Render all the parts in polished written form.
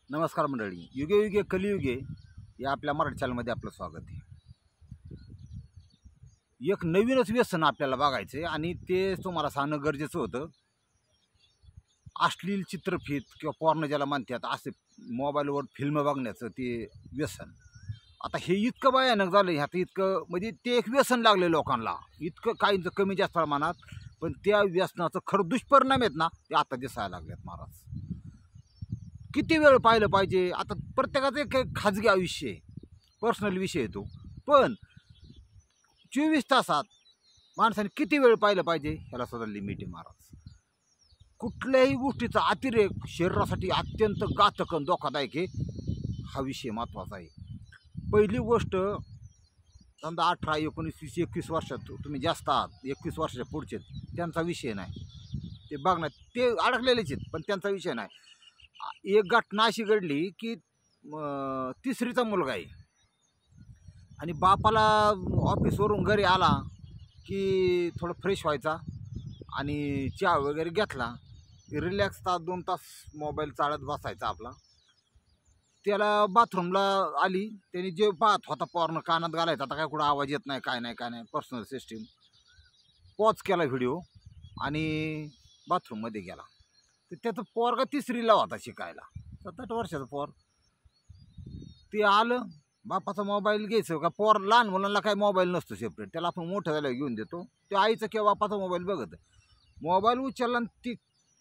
नमस्कार मंडळी, युगे युगे कलियुगे या आपल्या मराठी चॅनलमध्ये आपलं स्वागत आहे. एक नवीनच व्यसन आपल्याला बघायचं आहे आणि ते तुम्हाला सांगणं गरजेचं होतं. अश्लील चित्रफित किंवा पॉर्न ज्याला म्हणतात असे मोबाईलवर फिल्म बघण्याचं ते व्यसन आता हे इतकं भयानक झालं आहे. आता इतकं म्हणजे ते एक व्यसन लागले लोकांना, इतकं काहींचं कमी जास्त प्रमाणात, पण त्या व्यसनाचं खरं दुष्परिणाम आहेत ना ते आता दिसायला लागलेत महाराज. किती वेळ पाहिलं पाहिजे? आता प्रत्येकाचं एक खाजगी आयुष्य आहे, पर्सनल विषय आहे तो, पण 24 तासात माणसाने किती वेळ पाहिलं पाहिजे ह्याला सुद्धा लिमिट आहे महाराज. कुठल्याही गोष्टीचा अतिरेक शरीरासाठी अत्यंत घातक आणि धोकादायक आहे. हा विषय महत्त्वाचा आहे. पहिली गोष्ट, समजा 18, 19, 20, 21 वर्षात तुम्ही जास्त आहात, 21 वर्षाच्या पुढचे, त्यांचा विषय नाही, ते बघणार ते अडकलेलेच आहेत, पण त्यांचा विषय नाही. एक घटना अशी घडली की 3रीचा मुलगा आहे आणि बापाला ऑफिसवरून घरी आला की थोडं फ्रेश व्हायचा आणि चहा वगैरे घेतला, रिलॅक्स 2 तास मोबाईल चालत बसायचा आपला. त्याला बाथरूमला आली, त्याने जे पाहत होता पॉर्न कानात घालायचा, आता काय कुठं आवाज येत नाही, काय नाही, पर्सनल सिस्टीम पॉज केला व्हिडिओ आणि बाथरूममध्ये गेला. तर त्याचं पोरगा 3रीला होता शिकायला, 7-8 वर्षाचं पोर. ते आलं, बापाचा मोबाईल घ्यायचं का, पोर लहान मुलांना काय मोबाईल नसतो सेपरेट, त्याला आपण मोठं झाल्यावर घेऊन देतो. ते आईचं किंवा बापाचा मोबाईल बघत, मोबाईल उचलला आणि ती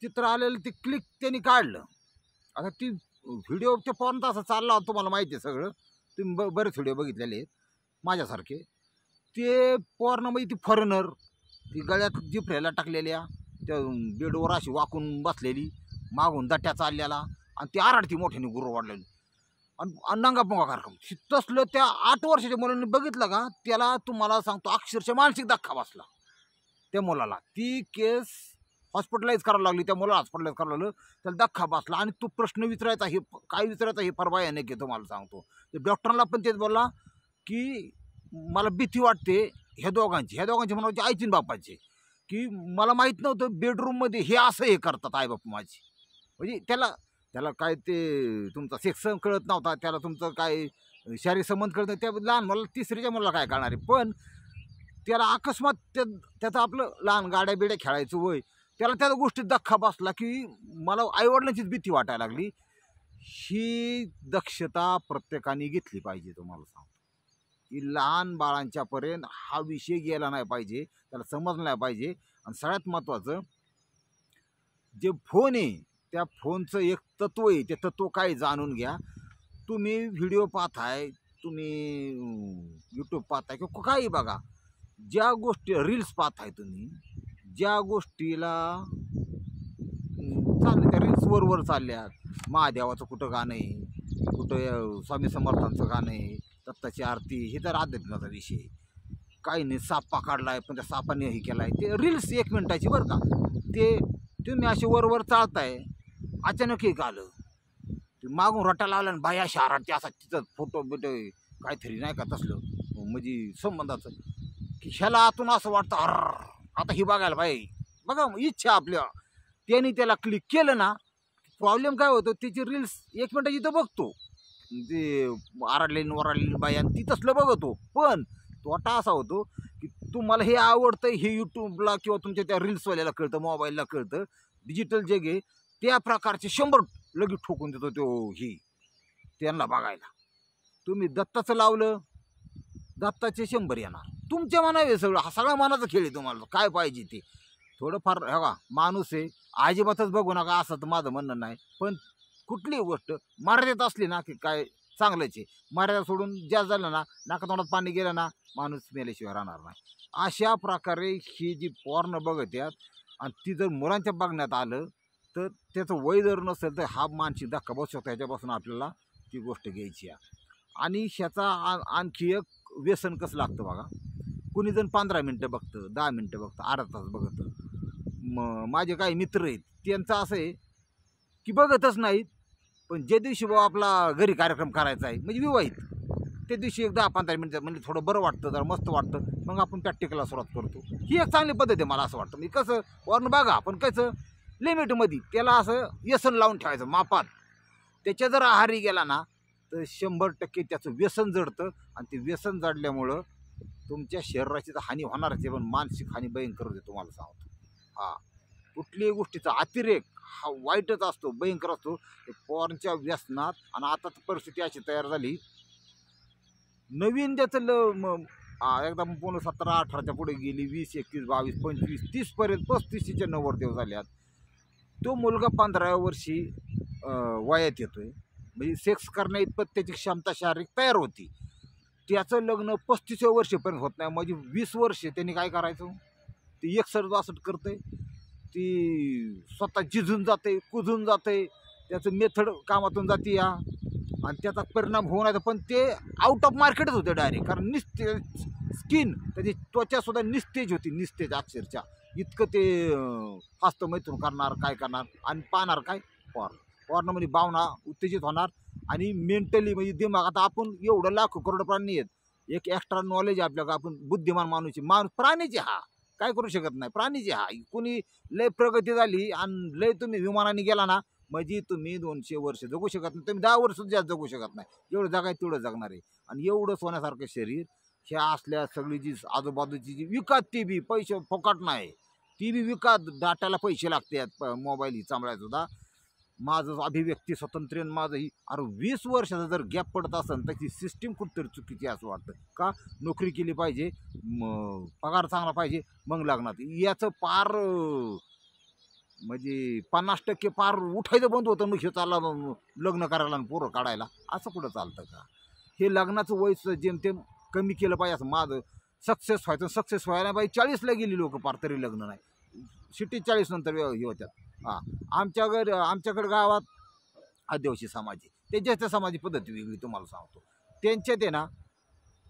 चित्र आलेलं ते क्लिक त्यांनी काढलं. आता ती व्हिडिओ ते पोर्न असं चालला होता, तुम्हाला माहिती आहे सगळं, तुम्ही बरेच व्हिडिओ बघितलेले आहेत माझ्यासारखे. ते पोर्नमध्ये ती फॉरेनर, ती गळ्यात जिफऱ्याला टाकलेल्या, त्या बेडवर अशी वाकून बसलेली, मागून दट्या चाललेला आणि ती आरडती मोठ्याने गुरु वाढलेली आणि नंगापुंगा कार्यक्रम. तसलं त्या 8 वर्षाच्या मुलांनी बघितलं का, त्याला तुम्हाला सांगतो अक्षरशः मानसिक धक्का बसला त्या मुलाला. ती केस हॉस्पिटलाइज करावं लागली, त्या मुलाला हॉस्पिटलाइज करावं लागलं, त्याला धक्का बसला. आणि तो प्रश्न विचारायचा, हे काय विचारायचा, हे फार भयानक आहे तुम्हाला सांगतो. ते डॉक्टरला पण तेच बोलला की मला भीती वाटते ह्या दोघांची म्हणायची, आईची आणि बापाची, की मला माहीत नव्हतं बेडरूममध्ये हे असं हे करतात आई बाप माझी. म्हणजे त्याला काय ते तुमचा सेक्स कळत नव्हता, त्याला तुमचं काय शारीरिक संबंध कळत नाही. त्या लहान मुलाला 3रीच्या मुलाला काय कळणार आहे, पण त्याला अकस्मात त्याचं आपलं लहान गाड्या बिड्या खेळायचं वय, त्याला त्या गोष्टीत धक्का बसला की मला आईवडिलांचीच भीती वाटायला लागली. ही दक्षता प्रत्येकाने घेतली पाहिजे. तुम्हाला सांगतो की लहान बाळांच्यापर्यंत हा विषय गेला नाही पाहिजे, त्याला समजलं नाही पाहिजे. आणि सगळ्यात महत्त्वाचं, जे फोन आहे त्या फोनचं एक तत्व आहे, ते तत्व काय जाणून घ्या. तुम्ही व्हिडिओ पाहताय, तुम्ही यूट्यूब पाहताय किंवा काही बघा, ज्या गोष्टी रील्स पाहताय तुम्ही, ज्या गोष्टीला चालल्या त्या रील्स वर चालल्यात, महादेवाचं कुठं गाणं आहे, कुठं स्वामी समर्थांचं गाणं आहे, दत्ताची आरती, हे तर अध्यात्माचा विषय आहे. काही नाही, साप पकडला आहे पण त्या सापाने हे केला आहे, ते रील्स 1 मिनिटाची बरं का. ते तुम्ही असे वर चालताय, अचानक एक आलं, ते मागून रटा लावला आणि बाया शहरात असा तिथं फोटो बिटो काहीतरी नाही का तसलं, म्हणजे संबंधाचं, की ह्याला आतून असं वाटतं आता ही बघायला पाहिजे. बघा इच्छा आपल्या, त्याने त्याला क्लिक केलं ना, प्रॉब्लेम काय होतो, त्याची रील्स 1 मिनिटाची तर बघतो, ते वराडलेली बाया ती तसलं बघतो. पण तोटा असा होतो की तुम्हाला हे आवडतं, हे यूट्यूबला किंवा तुमच्या त्या रील्सवाल्याला कळतं, मोबाईलला कळतं, डिजिटल जग आहे, त्या प्रकारचे 100 लगेच ठोकून देतो तो ही त्यांना बघायला. तुम्ही दत्ताचं लावलं, दत्ताचे 100 येणार. तुमच्या मनावर सगळं, हा सगळा मनाचा खेळ आहे. तुम्हाला काय पाहिजे ते थोडंफार बघा. माणूस आहे, अजिबातच बघू नका असं तर माझं म्हणणं नाही, पण कुठलीही गोष्ट मर्यादेत असली ना की काय चांगलंच आहे. मर्यादा सोडून जास्त झालं ना, नाका तोंडात पाणी गेलं ना, माणूस मेल्याशिवाय राहणार नाही. अशा प्रकारे ही जी पॉर्न बघत आहेत आणि ती जर मुलांच्या बघण्यात आलं तर त्याचं वय जर नसेल तर हा मानसिक धक्का बसू शकतो. ह्याच्यापासून आपल्याला ती गोष्ट घ्यायची आहे. आणि ह्याचा आणखी एक व्यसन कसं लागतं बघा. कुणी जण 15 मिनटं बघतं, 10 मिनटं बघतं, अर्धा तास बघतं. माझे काही मित्र आहेत, त्यांचं असं आहे की बघतच नाहीत, पण ज्या दिवशी बाबा आपला घरी कार्यक्रम करायचा आहे, म्हणजे विवाहित, त्या दिवशी एक 10-15 मिनिटं म्हणजे थोडं बरं वाटतं, जरा मस्त वाटतं, मग आपण प्रॅक्टिकलला सुरुवात करतो. ही एक चांगली पद्धत आहे मला असं वाटतं. म्हणजे कसं वरून बघा, पण कसं लिमिटमध्ये, त्याला असं व्यसन लावून ठेवायचं मापात. त्याच्या जर आहारी गेला ना तर 100% त्याचं व्यसन जडतं आणि ते व्यसन जडल्यामुळं तुमच्या शरीराची तर हानी होणारच आहे, पण मानसिक हानी भयंकर होते तुम्हाला सांगतो. हा, कुठल्याही गोष्टीचा अतिरेक हा वाईटच असतो, भयंकर असतो. पॉर्नच्या व्यसनात आणि आता तर परिस्थिती अशी तयार झाली, नवीन त्याचं एकदम पूर्ण 17-18च्या पुढे गेली, 20, 21, 22, 25, 30 पर्यंत 35च्या नवरदेव झाल्यात. तो मुलगा 15व्या वर्षी वयात येतोय, म्हणजे सेक्स करण्या इतपत त्याची क्षमता शारीरिक तयार होती. त्याचं लग्न 35व्या वर्षीपर्यंत होत नाही, म्हणजे 20 वर्ष त्यांनी काय करायचं, ती एकसरवासट करते, ती स्वतः झिजून जाते, कुजून जाते, त्याचं मेथड कामातून जाते या, आणि त्याचा परिणाम होऊ नये. पण ते आउट ऑफ मार्केटच होते डायरेक्ट, कारण निस्तेज स्किन, त्याची त्वचासुद्धा निस्तेज होती, निस्तेज अक्षरशः. इतकं ते फास्ट मैथून करणार, काय करणार आणि पाहणार काय, पॉर्नमध्ये भावना उत्तेजित होणार आणि मेंटली म्हणजे दिमाग. आता आपण एवढं लाखो करोड प्राणी आहेत, एक एक्स्ट्रा नॉलेज आपल्याला, आपण बुद्धिमान माणूस प्राणीचे हा काय करू शकत नाही, प्राणीचे हा. कुणी लय प्रगती झाली आणि लय तुम्ही विमानाने गेला ना, म्हणजे तुम्ही 200 वर्ष जगू शकत नाही, तुम्ही 10 वर्ष जास्त जगू शकत नाही. जेवढं जगायचं तेवढं जगणार आहे. आणि एवढं सोन्यासारखं शरीर, ह्या असल्या सगळी जी आजूबाजूची जी विकत, ती बी पैसे फुकट नाही, ती बी विकत, डाटाला पैसे लागतात, मोबाईल ही चांबळायसुद्धा. माझं अभिव्यक्ती स्वातंत्र्य माझं ही, अरे 20 वर्षाचा जर गॅप पडत असेल तर ती सिस्टीम कुठतरी चुकीची असं वाटतं. का, नोकरी केली पाहिजे, पगार चांगला पाहिजे, मग लागणार. याचं पार म्हणजे 50% पार उठायचं बंद होतं, मग हे चालला लग्न करायला आणि पोरं काढायला. असं कुठं चालतं का? हे लग्नाचं वय जेमतेम कमी केलं पाहिजे, असं माझं. सक्सेस व्हायचं, सक्सेस व्हायला पाहिजे. 40ला गेली लोक पार, तरी लग्न नाही. सिटी 40 नंतर हे होत्यात. हां, आमच्याकडे गावात आदिवासी समाज आहे, त्यांच्या त्या समाजी पद्धती वेगळी तुम्हाला सांगतो. त्यांच्यात आहे ना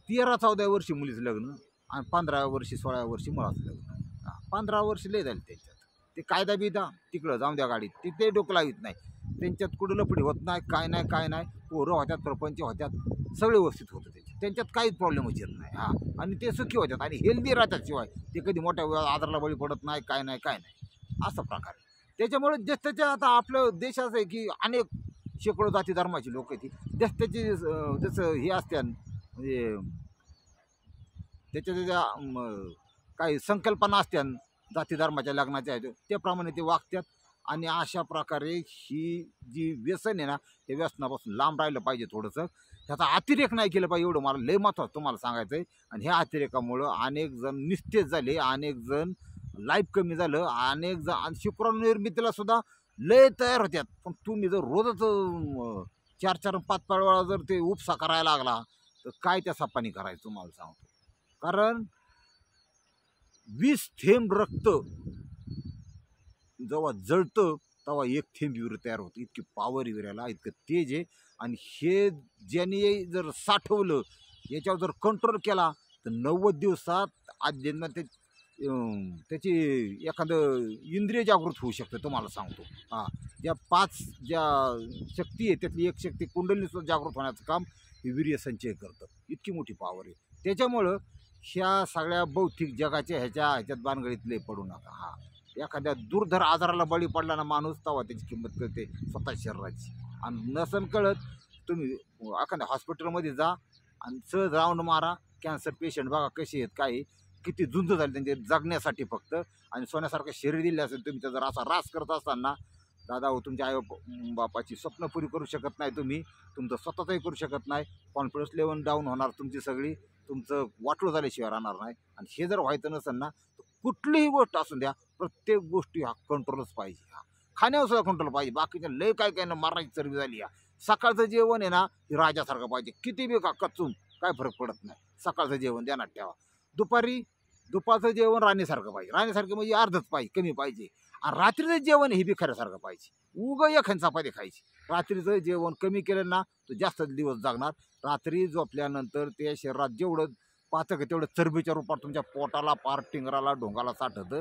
13-14 वर्षी मुलीचं लग्न आणि 15व्या वर्षी 16व्या वर्षी मुलाचं लग्न. 15 वर्ष लय झाली त्यांच्यात. ते कायदा बिदा तिकडं जाऊन द्या गाडीत, ते डोकं लावित नाही. त्यांच्यात कुठं लफडी होत नाही, काय नाही. पोरं होत्यात, प्रपंच होत्यात, सगळे व्यवस्थित होतं त्यांच्यात काहीच प्रॉब्लेमच येत नाही. हां, आणि ते सुखी होतात आणि हेल्दी राहतात. शिवाय ते कधी मोठ्या आजाराला बळी पडत नाही, काय नाही. असं प्रकार आहे. त्याच्यामुळे त्याच्या आता आपलं देश असं आहे की अनेक शेकडो जाती धर्माची लोक आहेत, त्याची जसं हे असते म्हणजे त्याच्या काही संकल्पना असत्या जाती धर्माच्या लग्नाच्या आहेत, त्याप्रमाणे ते वागतात. आणि अशा प्रकारे ही जी व्यसन आहे ना, त्या व्यसनापासून लांब राहिलं पाहिजे थोडंसं. त्याचा अतिरेक नाही केलं पाहिजे, एवढं मला लय महत्त्वाचं तुम्हाला सांगायचं आहे. आणि ह्या अतिरेकामुळं अनेक जण निस्तेज झाले, अनेक जण लाईफ कमी झालं, अनेक जण शुक्राणू निर्मितीला सुद्धा लय तयार होत्यात. पण तुम्ही जर रोजच 4-5 वेळा जर ते उपसा करायला लागला तर काय त्या सपानी करायचं तुम्हाला सांगतो. कारण 20 थेंब रक्त जेव्हा जळतं तेव्हा 1 थेंब विहीर तयार होतं. इतकी पॉवर विहिराला, इतकं तेज आहे. आणि हे ज्याने जर साठवलं, याच्यावर जर कंट्रोल केला तर 90 दिवसात आज्ञांना त्याची एखादं इंद्रिय जागृत होऊ शकतं तुम्हाला सांगतो. हां, ज्या 5 ज्या शक्ती आहे त्यातली एक शक्ती कुंडलीसुद्धा जागृत होण्याचं काम हे वीर्य संचय करतं. इतकी मोठी पॉवर आहे. त्याच्यामुळं ह्या सगळ्या भौतिक जगाच्या ह्याच्यात भानगडीत पडू नका. हां, एखाद्या दुर्धर आजाराला बळी पडला ना माणूस, तेव्हा त्याची किंमत कळते स्वतः शरीराची. आणि नसन कळत तुम्ही एखाद्या हॉस्पिटलमध्ये जा आणि सहज राऊंड मारा, कॅन्सर पेशंट बघा कसे आहेत, काय किती झुंज झाली त्यांचे जगण्यासाठी फक्त. आणि सोन्यासारखं शरीर दिले असेल, तुम्ही जर असा रास करत असताना दादा हो, तुमच्या आई बापाची स्वप्न पुरी करू शकत नाही तुम्ही, तुमचं स्वतःचंही करू शकत नाही. कॉन्फिडन्स लेवल डाऊन होणार तुमची सगळी, तुमचं वाटलं झाल्याशिवाय राहणार नाही. आणि हे जर व्हायचं नसेल ना, तर कुठलीही गोष्ट असून द्या, प्रत्येक गोष्टी हा कंट्रोलच पाहिजे. हा, खाण्यावर सुद्धा कंट्रोल पाहिजे. बाकीच्या लय काय ना मारायची चरबी झाली. सकाळचं जेवण आहे ना, हे राजासारखं पाहिजे. किती बी कचून काय फरक पडत नाही. सकाळचं जेवण ध्यानात ठेवा. दुपारचं जेवण राणीसारखं पाहिजे. राणीसारखं म्हणजे अर्धच पाहिजे, कमी पाहिजे. आणि रात्रीचं जेवण हे बी खऱ्यासारखं पाहिजे. एखादी चपाती खायची. रात्रीचं जेवण कमी केलं ना तर जास्त दिवस जगणार. रात्री झोपल्यानंतर ते शरीरात जेवढं पाचक आहे तेवढं चरबीच्या रूपात तुमच्या पोटाला, पार टिंगराला, ढोंगाला साठतं.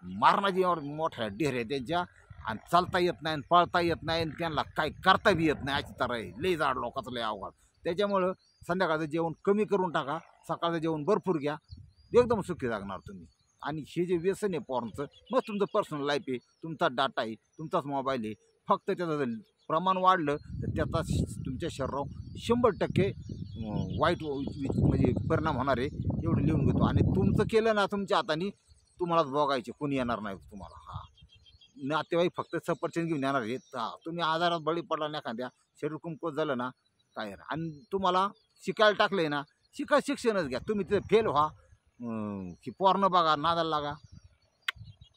मारणाची मोठ्या ढेऱ्या त्यांच्या. आणि चालता येत नाही, पळता येत नाही, आणि त्यांना काय करता बी येत नाही. अशी तर आहे लई जाड लोकांचं, लय अवघड. त्याच्यामुळं संध्याकाळचं जेवण कमी करून टाका, सकाळचं जेवण भरपूर घ्या, एकदम सुखी जागणार तुम्ही. आणि हे जे व्यसन आहे पॉर्नचं, मग तुमचं पर्सनल लाईफ आहे, तुमचा डाटा आहे, तुमचाच मोबाईल आहे. फक्त त्याचा प्रमाण वाढलं तर त्याचा तुमच्या शरीरावर 100% वाईट म्हणजे परिणाम होणार आहे, एवढं लिहून घेतो. आणि तुमचं केलं ना तुमच्या हाताने तुम्हालाच बघायचे, कोणी येणार नाही तुम्हाला. हां, नातेवाईक फक्त सफरचंद घेऊन येणार आहेत. हां, तुम्ही आजारात बळी पडला ना एखाद्या, शरीर कमकुवत झालं ना काय नाही. आणि तुम्हाला शिकायला टाकलं आहे ना, शिक्षणच घ्या. तुम्ही तिथे फेल व्हा की पोरणं बघा, नादाला लागा.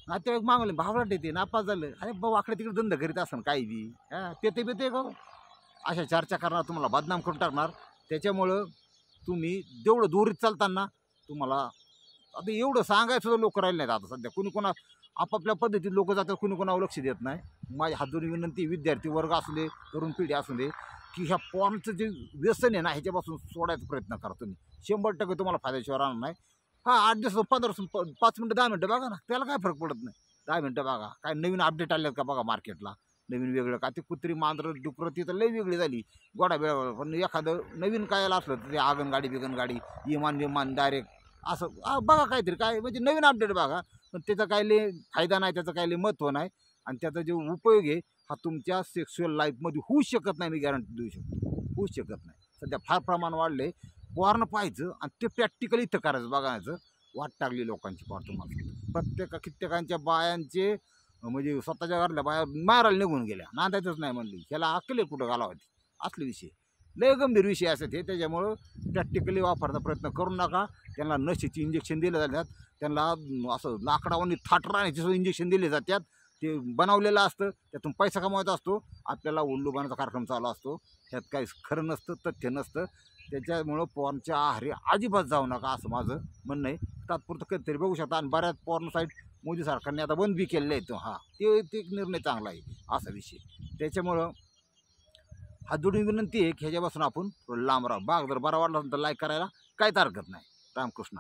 नातेवाईक मागवले भावलाट येते, नापास झालं, अरे भाऊ आकडे तिकडे धंदा करीत असं काही बी हां पेते बेते का अशा चर्चा करणार, तुम्हाला बदनाम करून टाकणार. त्याच्यामुळं तुम्ही जेवढं दोरीत चालताना तुम्हाला आता एवढं सांगायचं सुद्धा लोक राहिले नाहीत आता सध्या. कुणी कोणा आपापल्या पद्धतीत लोक जातात, कुणी कोणावर लक्ष देत नाही. माझी हात जोडून विनंती, विद्यार्थी वर्ग असू दे, तरुण पिढी असू दे, की ह्या पॉर्नचं जे व्यसन आहे ना ह्याच्यापासून सोडायचा प्रयत्न करा तुम्ही. 100% तुम्हाला फायद्याशिवाय राहणार नाही. हां, 8 दिवस 15 5 मिनटं 10 मिनटं बघा ना, त्याला काय फरक पडत नाही. 10 मिनटं बघा, काय नवीन अपडेट आले का बघा मार्केटला, नवीन वेगळं का. ते कुत्री मांजरं डुकरं ती तर लई वेगळी झाली गोडा वेळा. पण एखादं नवीन काय असलं तर ते आगनगाडी बिगनगाडी विमान डायरेक्ट असं बघा काहीतरी काय म्हणजे नवीन अपडेट बघा. पण त्याचा काय लय फायदा नाही, त्याचं काय लय महत्त्व नाही. आणि त्याचा जो उपयोग आहे हा तुमच्या सेक्शुअल लाईफमध्ये होऊच शकत नाही, मी गॅरंटी देऊ शकतो, होऊच शकत नाही. सध्या फार प्रमाण वाढले. पोर्न पाहायचं आणि ते प्रॅक्टिकली इथं करायचं बघायचं. वाट टाकली लोकांची पार तुम्हाला. कित्येकांच्या बायांचे म्हणजे स्वतःच्या घरातल्या बाया मारायला निघून गेल्या, नांदायचंच नाही म्हणली. ह्याला अक्कल कुठं घालावती असले विषय, लय गंभीर विषय असतात हे. त्याच्यामुळं प्रॅक्टिकली वापरता प्रयत्न करू नका. त्यांना नशेची इंजेक्शन दिले जातात, त्यांना असं लाकडावानी थाट राहण्याचे इंजेक्शन दिले जातात. ते बनवलेलं असतं, त्यातून पैसा कमवायचा असतो, आपल्याला उल्लू बनवायचा कार्यक्रम चालू असतो. ह्यात काही खरं नसतं, तथ्य नसतं. त्याच्यामुळं पॉर्नच्या आहारी अजिबात जाऊ नका असं माझं म्हणणं आहे. तात्पुरतं कधीतरी बघू शकता. आणि बऱ्याच पॉर्न साईट मोदी सरकारने आता बंद बी केलेलं आहे. हां, ते एक निर्णय चांगला आहे असा विषय. त्याच्यामुळं हात जोडून विनंती आहे की ह्याच्यापासून आपण थोडं लांब राहू. बाग जर बरा वाटला तर लाईक करायला काहीच हरकत नाही. रामकृष्ण.